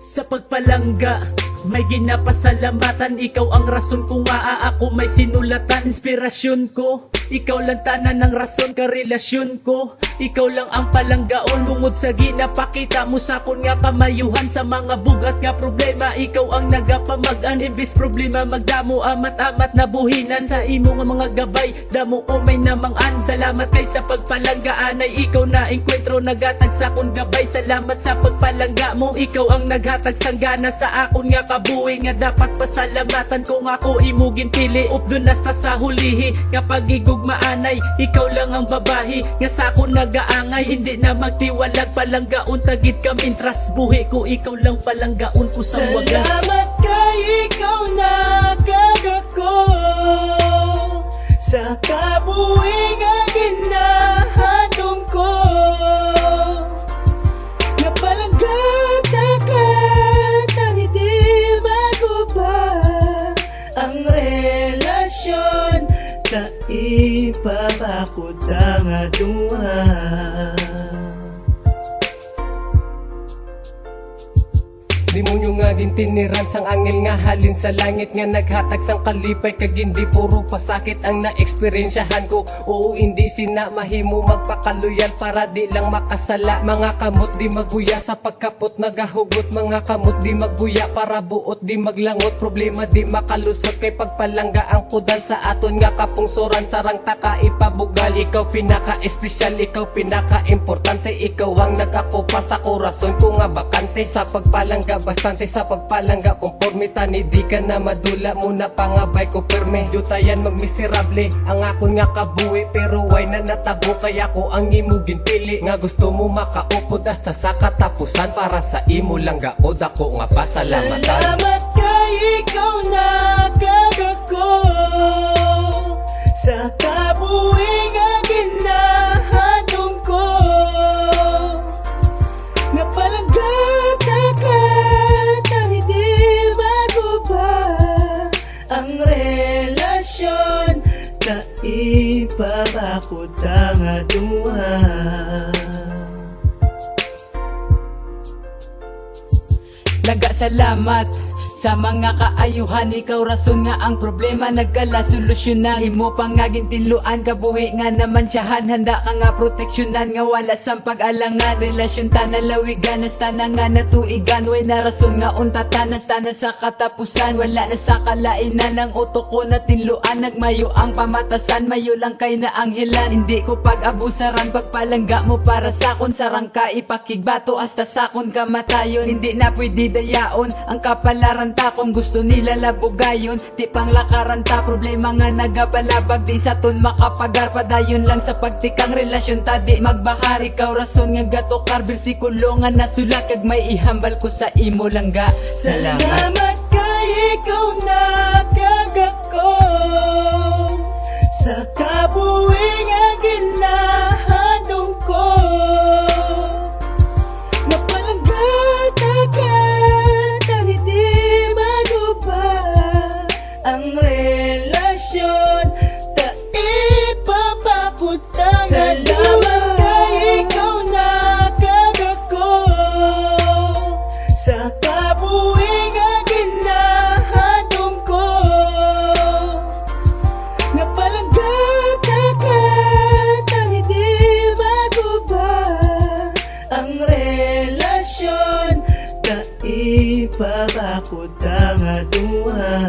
Sa pagpalangga, may ginapasalamatan. Ikaw ang rason kung ako may sinulatan. Inspirasyon ko, ikaw lang tanan ng rason karelasyon ko. Ikaw lang ang palanggaon, bungod sa ginapakita mo sa akon nga kamayuhan. Sa mga bugat nga problema, ikaw ang nagapamagan. Imbis problema magdamo, amat-amat na buhinan. Sa imo nga mga gabay, damo o may namangan. Salamat kay sa pagpalanggaan ay ikaw na enkwentro. Nagatag sa akon gabay, salamat sa pagpalangga mo. Ikaw ang naghatag sanggana sa akon nga kabuhi. Nga dapat pasalamatan kung ako imugin pili. Updun nasta sa hulihi, nga pagigugmaanay, ikaw lang ang babahi nga sa akon nagaangay. Hindi na magtiwalag, palanggaon tagid ka mintras buhi ko. Ikaw lang palanggaon ko sa wagas. Salamat kay ikaw na kagako sa kabuhi nga ginahatong ko. Nga palanggata ka, tani di magubah ang relasyon. Ta ipapakot ang aduha. Di mo nyo nga gintiniran sang angel nga halin sa langit. Nga naghatag sang kalipay kag hindi puro pasakit ang na-eksperyensyahan ko. Oo, hindi sina mahimo magpakaluyal para di lang makasala. Mga kamot di magbuya sa pagkapot nagahugot. Mga kamot di magbuya para buot di maglangot. Problema di makalusot kay pagpalangga ang kudal sa aton nga kapungsoran. Sarang taka ipabugal, ikaw pinaka-espesyal, ikaw pinaka-importante. Ikaw ang nagakopar sa korason ko nga bakante. Sa pagpalangga bastante, sa pagpalangga konformita ni di ka na madula muna pangabay ko perme. Jutayan magmiserable ang akon nga kabuhi, pero why na natabo kaya ko ang imo ginpili. Nga gusto mo makaupod hasta sa katapusan, para sa imo lang gaod ako nga pasalamatan. Salamat kay ikaw na kagako sa kabuhi nga ginahatong ko. Nga palanggata ka, tani di magubah ang relasyon. Ta ipapakot ang aduha. Nagasalamat sa mga kaayuhan, ikaw rason nga ang problema nagkala solusyonan. Imo pang nga gintiluan, kabuhi nga naman siyahan. Handa ka nga proteksyonan, nga wala sang pag-alangan. Relasyon ta na lawigan, hasta na nga natuigan. Way na rason nga untatan, hasta na sa katapusan. Wala na sa kalainan, ang utok ko na tinluan. Nagmayo ang pamatasan, mayo lang kay na anghelan. Hindi ko pag-abusaran, pagpalangga mo para sakon. Sarang ka ipakigbato, hasta sakon ka matayon. Hindi na pwede dayaon ang kapalaran ta, kung gusto nila labugayon. Di pang lakaran ta, problema nga nagabalabag. Di sa ton makapagar, padayon lang sa pagtikang relasyon ta. Di magbahar, ikaw rason nga gatokar. Bersikulo nga nasulat, kag may ihambal ko sa imo langga. Salamat kay ikaw na kagako sa kabuhi nga ginahatong ko. Nga palanggata ka, tani di magubah ang relasyon. Ta ipapakot ang salamat kay ikaw na kagako sa kabuhi nga ginahatong ko. Nga palanggata ka, tani di magubah ang relasyon. Ta ipapakot ang aduha.